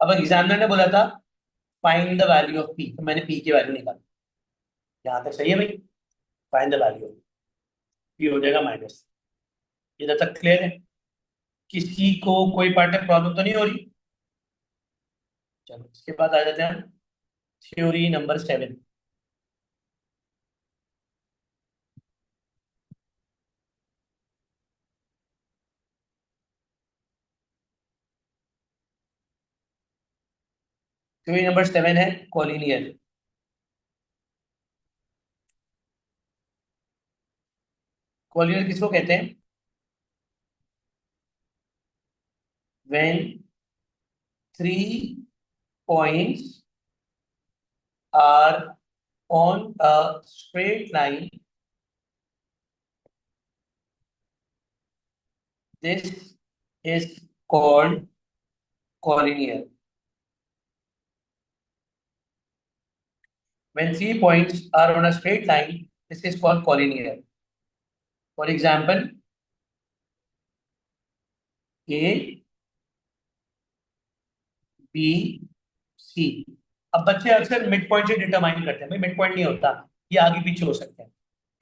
अब एग्जामिनर ने बोला था find the value of P, तो मैंने पी की वैल्यू निकाली। यहाँ तक सही है भाई। फाइंड द वैल्यू, पी हो जाएगा माइनस। इधर तक क्लियर है, किसी को कोई पार्ट में प्रॉब्लम तो नहीं हो रही। चलो इसके बाद आ जाते हैं थ्योरी नंबर 7। थ्योरी नंबर 7 है कॉलिनियर। कॉलिनियर किसको कहते हैं? when three points are on a straight line, this is called collinear. When 3 points are on a straight line, this is called collinear. For example, A, B, C. अब बच्चे अक्सर mid point से determine करते हैं, भाई mid point नहीं होता, ये आगे पीछे हो सकते हैं।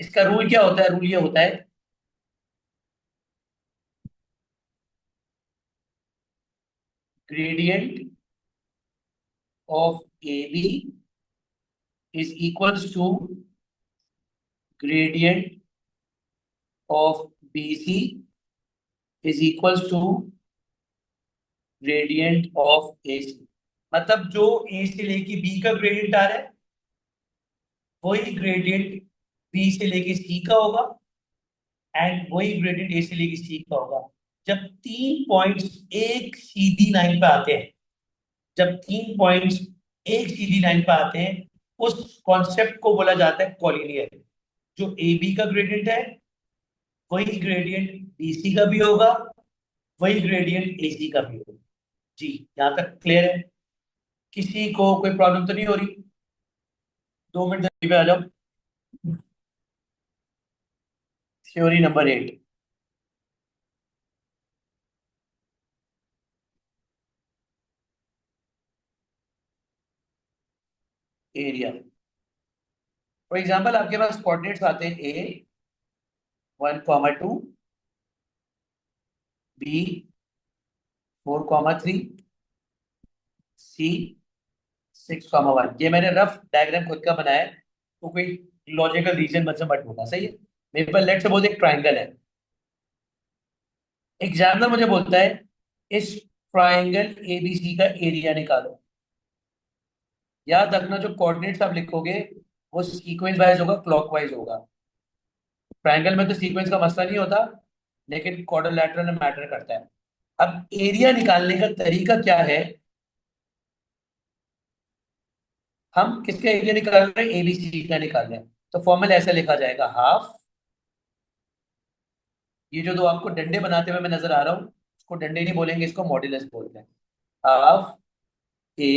इसका रूल क्या होता है? रूल ये होता है, gradient of A B is equals to gradient of BC is equals to gradient of AC। मतलब जो A से लेके B का ग्रेडियंट आ रहा है वही ग्रेडियंट B से लेके C का होगा, एंड वही ग्रेडियंट A से लेके C का होगा। जब 3 पॉइंट्स एक सीधी लाइन पे आते हैं, जब 3 पॉइंट्स एक सीधी लाइन पे आते हैं, उस कॉन्सेप्ट को बोला जाता है कॉलिनियर। जो ए बी का ग्रेडियंट है वही ग्रेडियंट बीसी का भी होगा, वही ग्रेडियंट एसी का भी होगा। जी, यहाँ तक क्लियर है? किसी को कोई प्रॉब्लम तो नहीं हो रही? 2 मिनट पे आ जाओ। Theory number 8, area. For example आपके पास कोऑर्डिनेट्स आते हैं ए 1,2, बी 4,3, सी 6,1। ये मैंने रफ डायग्राम खुद का बनाया है, तो कोई लॉजिकल रीजन मतलब मत ढूंढना, सही है? मेरे पास लेट सपोज एक ट्राइंगल है। एग्जामिनर मुझे बोलता है इस ट्राइंगल एबीसी का एरिया निकालो। याद रखना जो कोऑर्डिनेट्स आप लिखोगे वो सीक्वेंस वाइज होगा, क्लॉकवाइज होगा। ट्राइंगल में तो सीक्वेंस का मसला नहीं होता, लेकिन क्वाड्रिलेटरल में मैटर करता है। अब एरिया निकालने का तरीका क्या है? हम किसका एरिया निकाल रहे हैं? एबीसी का निकाल रहे हैं। तो फॉर्मूला ऐसा लिखा जाएगा, हाफ, ये जो दो आपको डंडे बनाते हुए मैं नजर आ रहा हूँ, इसको डंडे नहीं बोलेंगे, इसको मॉड्यूलस बोलते हैं। हाफ ए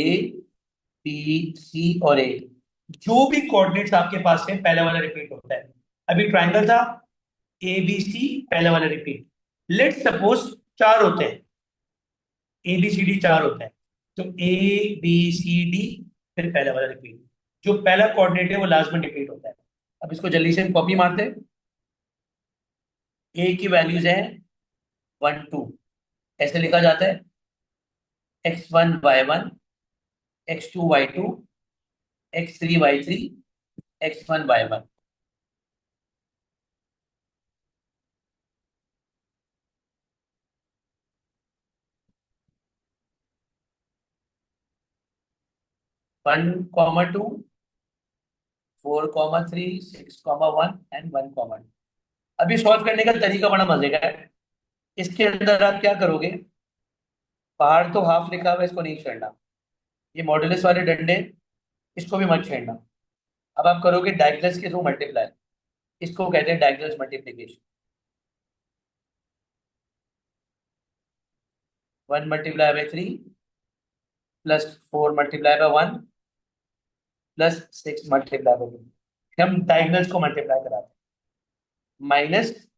बी सी और ए, जो भी कोऑर्डिनेट्स आपके पास है पहले वाला रिपीट होता है। अभी ट्राइंगल था, ए बी सी पहले वाला रिपीट। लेट सपोज चार होते हैं, ए बी सी डी चार होता है, तो ए बी सी डी फिर पहले वाला रिपीट। जो पहला कोऑर्डिनेट है वो लास्ट में रिपीट होता है। अब इसको जल्दी से कॉपी मारते हैं। ए की वैल्यूज है 1 2, ऐसे लिखा जाता है x1 y1, x2 y2, x3 y3, x1 y1। 1,2, 4,3, 6,1 and 1,2। अभी सॉल्व करने का तरीका बड़ा मजे का है। इसके अंदर आप क्या करोगे? बाहर तो हाफ लिखा हुआ है, इसको नहीं छेड़ना। ये मॉडुलस वाले डंडे, इसको भी मत छेड़ना। अब आप करोगे डायगोनल्स के थ्रू मल्टीप्लाई, इसको कहते हैं डायगोनल्स मल्टीप्लीकेशन। 1 × 3 +4 × 1 +6 × 2। हम डायगोनल्स को मल्टीप्लाई कराते हैं। -2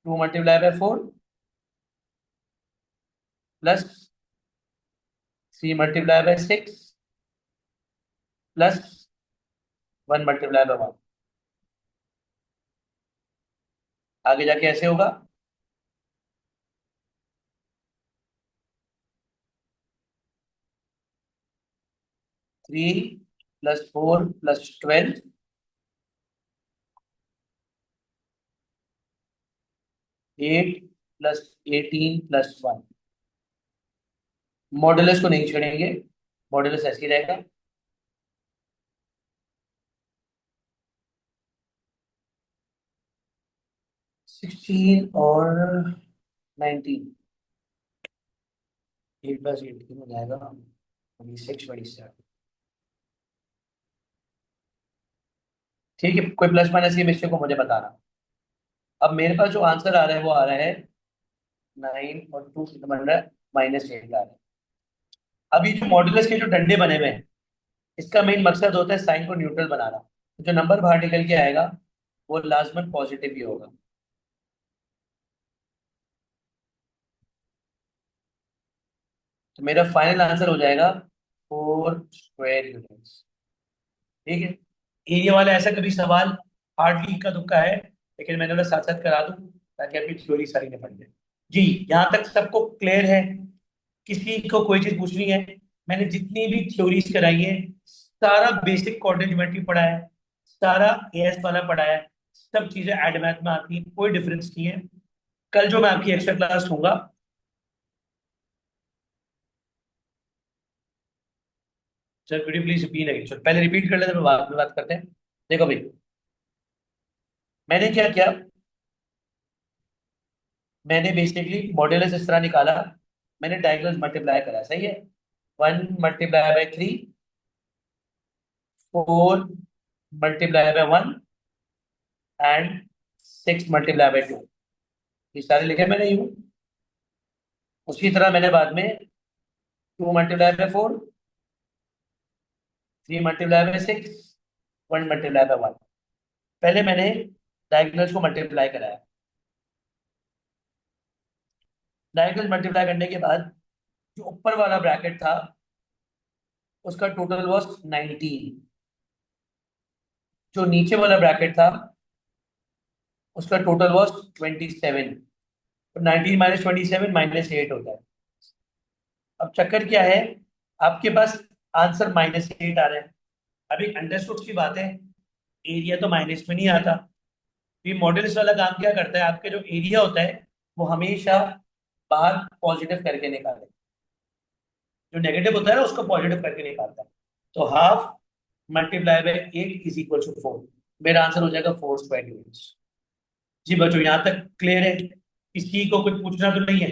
× 4 +3 × 6 +1 × 1। आगे जाके ऐसे होगा, 3 + 4 + 12, 8 + 18 + 1। मॉडुलस को नहीं छेड़ेंगे, मॉड्यूलस ऐसे ही रहेगा। 16 और 19, 8 + 18 हो जाएगा 26, 27। ठीक है, कोई प्लस माइनस की मिस्टेक को मुझे बताना। अब मेरे पास जो आंसर आ रहा है वो आ रहा है 9 और 2 कितना बन रहा है, -8 आ रहा है। अभी जो मॉड्यूलस के जो डंडे बने हुए हैं, इसका मेन मकसद होता है साइन को न्यूट्रल बनाना। तो जो नंबर बाहर निकल के आएगा वो लाजमन पॉजिटिव ही होगा। तो मेरा फाइनल आंसर हो जाएगा 4 स्क्वायर यूनिट्स। ठीक है। एरिया वाला ऐसा कभी सवाल हार्डली इक्का दुक्का है, लेकिन मैंने बोला साथ साथ करा दूं ताकि आपकी थ्योरी सारी निपट जाए। जी, यहाँ तक सबको क्लियर है? किसी को कोई चीज पूछनी है? मैंने जितनी भी थ्योरीज कराई है, सारा बेसिक कोऑर्डिनेट ज्योमेट्री पढ़ा है, सारा एएस वाला पढ़ा है, सब चीजें एड मैथ में आती हैं, कोई डिफरेंस नहीं है। कल जो मैं आपकी एक्स्ट्रा क्लास लूंगा। Sir could you please repeat again? चलो पहले रिपीट कर लेते हैं, बाद में बात करते हैं। देखो भाई, मैंने क्या किया, मैंने बेसिकली मॉड्यूलस इस तरह निकाला। मैंने डायगोनल्स मल्टीप्लाई करा, सही है। 1 × 3, 4 × 1 एंड 6 × 2। ये सारे लिखे मैंने यूं। उसी तरह मैंने बाद में 2 × 4, 3 × 6, 1 × 1। पहले मैंने डायगोनल्स को मल्टीप्लाई कराया। डायगोनल मल्टीप्लाई करने के बाद जो ऊपर वाला ब्रैकेट था उसका टोटल वॉज 19। जो नीचे वाला ब्रैकेट था उसका टोटल वॉज 27। तो 19 - 27 -8 होता है। अब चक्कर क्या है, आपके पास आंसर -8 आ रहा है। अभी अंडरस्टूड की बात है, एरिया तो माइनस में नहीं आता। ये मॉडल्स वाला काम क्या करता है, आपके जो एरिया होता है वो हमेशा बाहर पॉजिटिव करके निकाले, जो नेगेटिव होता है ना उसको पॉजिटिव करके निकालता है। तो 1/2 × 8 = 4। मेरा आंसर हो जाएगा 4 स्क्वायर यूनिट्स। जी बच्चों, यहाँ तक क्लियर है? किसी को कुछ पूछना तो नहीं है?